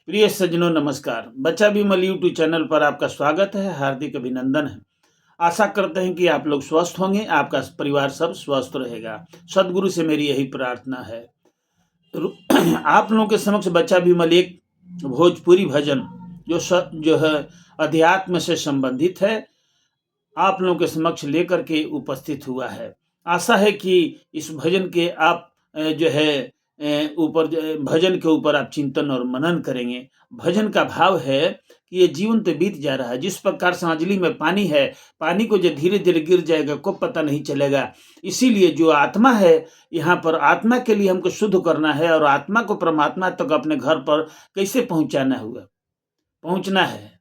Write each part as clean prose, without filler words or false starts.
प्रिय सज्जनों नमस्कार। बच्चा विमल यूट्यूब चैनल पर आपका स्वागत है, हार्दिक अभिनंदन है। आशा करते हैं कि आप लोग स्वस्थ होंगे, आपका परिवार सब स्वस्थ रहेगा। सदगुरु से मेरी यही प्रार्थना है। आप लोगों के समक्ष बच्चा विमल एक भोजपुरी भजन जो है अध्यात्म से संबंधित है, आप लोगों के समक्ष लेकर के उपस्थित हुआ है। आशा है कि इस भजन के आप जो है ऊपर भजन के ऊपर आप चिंतन और मनन करेंगे। भजन का भाव है कि ये जीवन तो बीत जा रहा है, जिस प्रकार सांजली में पानी है, पानी को जो धीरे धीरे गिर जाएगा को पता नहीं चलेगा। इसीलिए जो आत्मा है, यहाँ पर आत्मा के लिए हमको शुद्ध करना है और आत्मा को परमात्मा तक अपने घर पर कैसे पहुंचना है।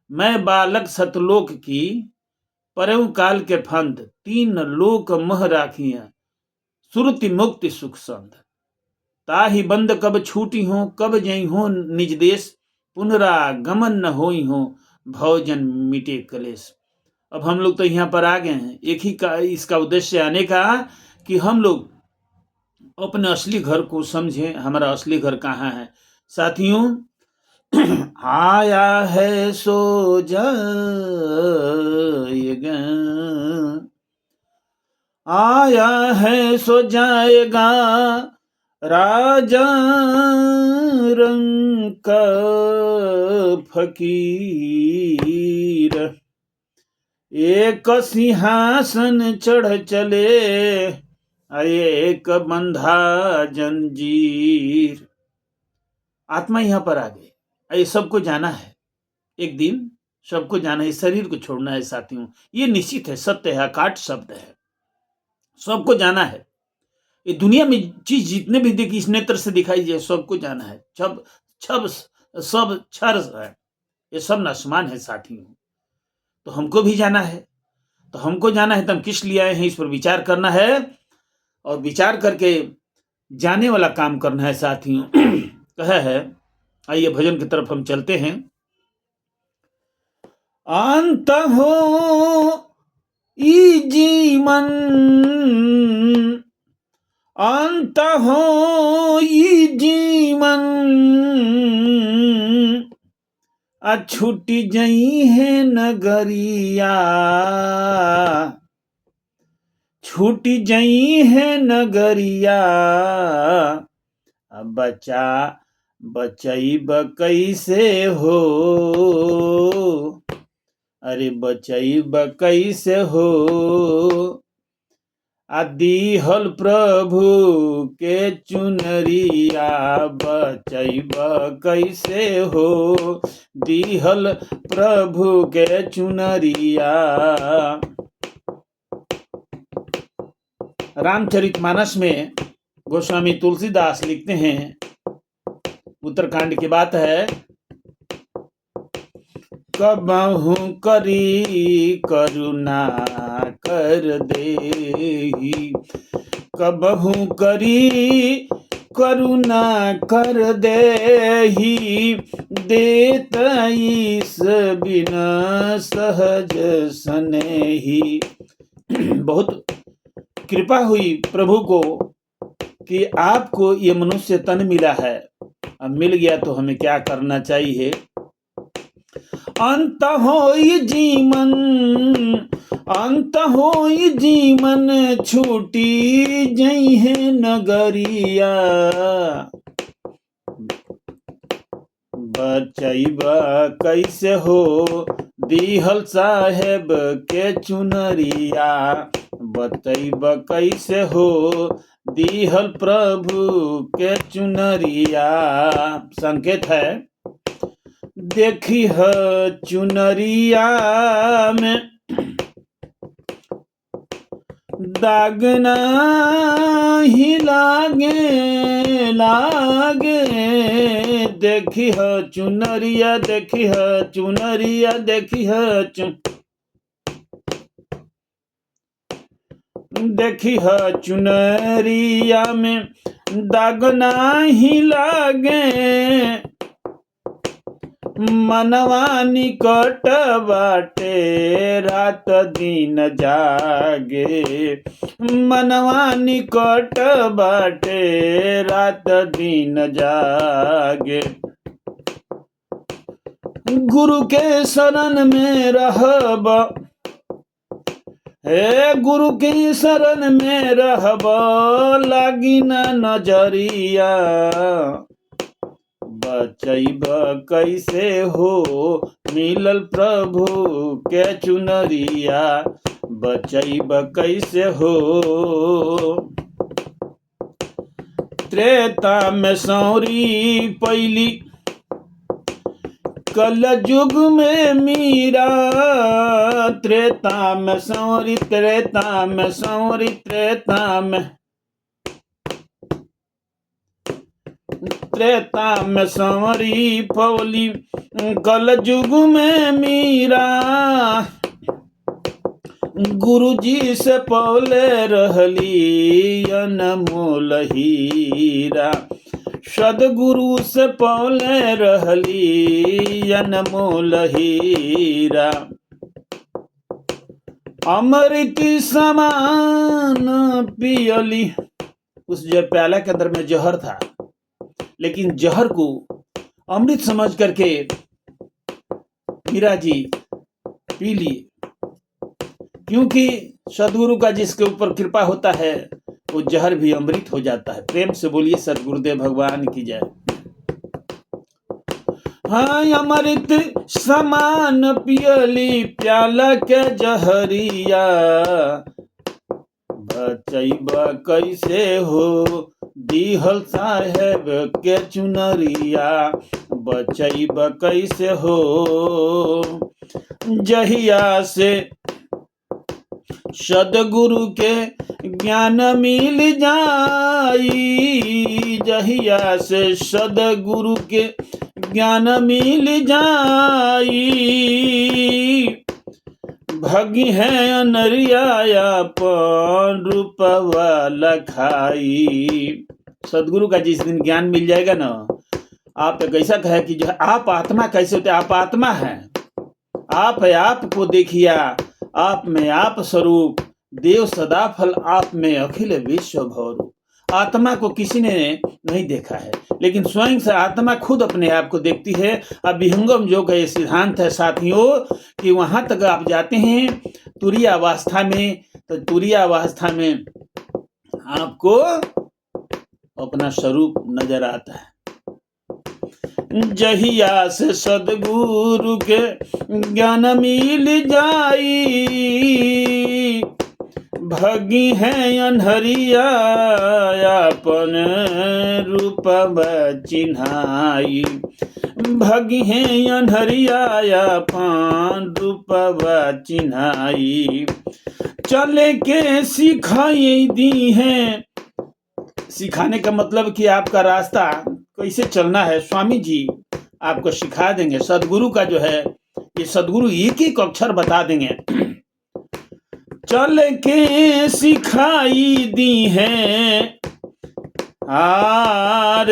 मैं बालक सतलोक की परम काल के फंद, तीन लोक मह राखियां, सुरति मुक्ति सुख संद। ताहि बंद कब छूटी हो, कब जई हो निज देश, पुनरागमन न होई हो, भवजन मिटे कलेश। अब हम लोग तो यहाँ पर आ गए हैं। एक ही का इसका उद्देश्य आने का कि हम लोग अपने असली घर को समझें। हमारा असली घर कहाँ है साथियों? आया है सो जाएगा, आया है सो जाएगा, राजा रंग का फकीर। एक सिंहासन चढ़ चले, एक बंधा जंजीर। आत्मा यहाँ पर आ गई। ये सबको जाना है, एक दिन सबको जाना है, शरीर को छोड़ना है साथियों। ये निश्चित है, सत्य है, अकाट शब्द है। सबको जाना है। ये दुनिया में चीज जितने भी देखी इस नेत्र से दिखाई जाए, सबको जाना है। छब छब सब क्षर है, ये सब नश्मान है साथियों। तो हमको भी जाना है। तो हमको जाना है तो हम किस लिए आए हैं, इस पर विचार करना है और विचार करके जाने वाला काम करना है साथियों। कहा है, आइए भजन की तरफ हम चलते हैं। अंत हो ई जीवन, अंत हो ई जीवन, छुटी जई है नगरिया, छुटी जई है नगरिया। बचा बचैब कैसे हो, अरे बचैब कैसे हो। दीहल प्रभु के चुनरिया, बचैब कैसे हो, दीहल प्रभु के चुनरिया। रामचरितमानस में गोस्वामी तुलसीदास लिखते हैं, उत्तरकांड की बात है। कबहु करी करुणा कर देहि, कबहु करी करुणा कर देहि, देत ईस बिना सहज सनेहि। बहुत कृपा हुई प्रभु को कि आपको ये मनुष्य तन मिला है। अब मिल गया तो हमें क्या करना चाहिए? अंत होई जीवन, अंत होई जीवन, छूटी जई है नगरिया। बचैब कैसे हो, दीहल साहेब के चुनरिया। बचैब कैसे हो, दीहल प्रभु के चुनरिया। संकेत है, देखी है चुनरिया में दाग नहीं लागे, लागे। देखी है चुनरिया, देखी है चुनरिया, देखी है देखी है चुनरिया में दाग नहीं लागे। मनवा निकट बाटे, रात दिन जागे। मनवा निकट बाटे, रात दिन जागे। गुरु के शरण में रहब, हे गुरु के शरण में रहब, लागी न नजरिया, बचैब कैसे हो मिलल प्रभु के चुनरिया, बचैब कैसे हो। त्रेता में सौरी पैली, कल युग में मीरा, त्रेता में सौरी, त्रेता में सौरी, त्रेता में सौरी पौली, कल युग में मीरा, गुरुजी से पौले रहली अनमोल हीरा, सदगुरु से पौले रहली अनमोल हीरा। अमृत समान पियली, उस जो प्याला के अंदर में जहर था, लेकिन जहर को अमृत समझ करके मीरा जी पी लिए, क्योंकि सदगुरु का जिसके ऊपर कृपा होता है वो जहर भी अमृत हो जाता है। प्रेम से बोलिए सदगुरुदेव भगवान की जय। हाँ, अमृत समान पियली प्याला के जहरिया, बचैब कैसे हो दिहल साहेब के चुनरिया, बचैब कैसे हो। जहिया से सदगुरु के ज्ञान मिल जाई, जहिया से सदगुरु के ज्ञान मिल जाई, भगी है अनरियापन रूपवा लखाई। सदगुरु का जिस दिन ज्ञान मिल जाएगा ना, आप कैसा कहे कि जो आप आत्मा कैसे होते, आप आत्मा हैं, आप है, आपको देखिया, आप में आप स्वरूप, देव सदा फल आप में अखिल विश्व भौरू। आत्मा को किसी ने नहीं देखा है, लेकिन स्वयं से आत्मा खुद अपने आप को देखती है। अब विहंगम योग का ये सिद्धांत है साथियों कि वहां तक आप जाते हैं तुरीय अवस्था में, तो तुरीय अवस्था में आपको अपना स्वरूप नजर आता है। जहिया से सदगुरु के ज्ञान मिल जाई, भगी है अनहरिया अपन रूप चिन्हाई, भगी है अनहरिया अपन रूप चिन्हाई। चले के सिखाई दी है, सिखाने का मतलब कि आपका रास्ता कैसे चलना है स्वामी जी आपको सिखा देंगे। सदगुरु का जो है ये सदगुरु एक एक अक्षर बता देंगे। चल के सिखाई दी है आर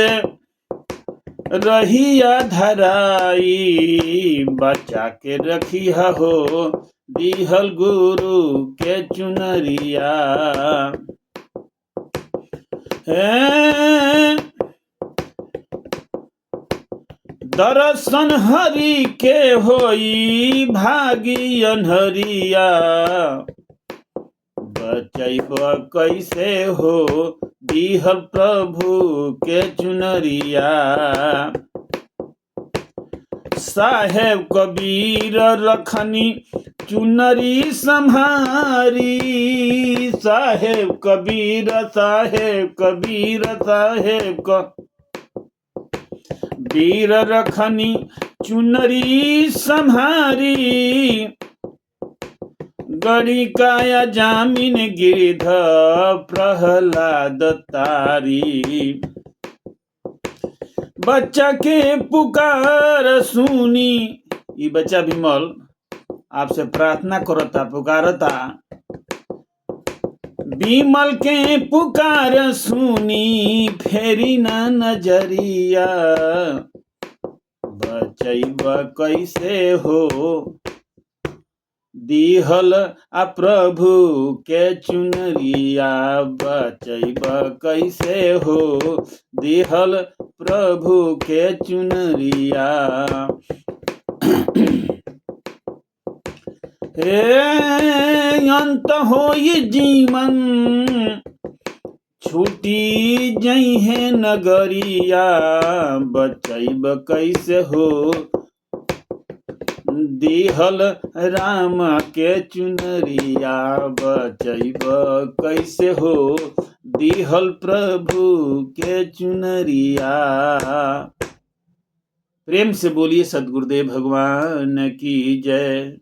रहिया धराई, बचा के रखी हो दिहल गुरु के चुनरिया। दर्शन हरि के होई भागी अनहरिया, बचैब कैसे हो दिहल प्रभु के चुनरिया। साहेब कबीर रखनी चुनरी संहारी, साहेब कबीर साहेब कबीर साहेब कबीर रखनी चुनरी संहारी। गड़ी काया जामिन गिरध प्रहलाद तारी, बच्चा के पुकार सुनी। ये बच्चा विमल आपसे प्रार्थना करता पुकारता, विमल के पुकार सुनी फेरी न नजरिया। बचैब कैसे हो दिहल आ प्रभु के चुनरिया, बचैब कैसे हो दिहल प्रभु के चुनरिया। हे अंत होई जीवन छूटी जइहे नगरिया, बचैब कैसे हो दिहल राम के चुनरिया, बचैब कैसे हो दिहल प्रभु के चुनरिया। प्रेम से बोलिए सद्गुरुदेव भगवान की जय।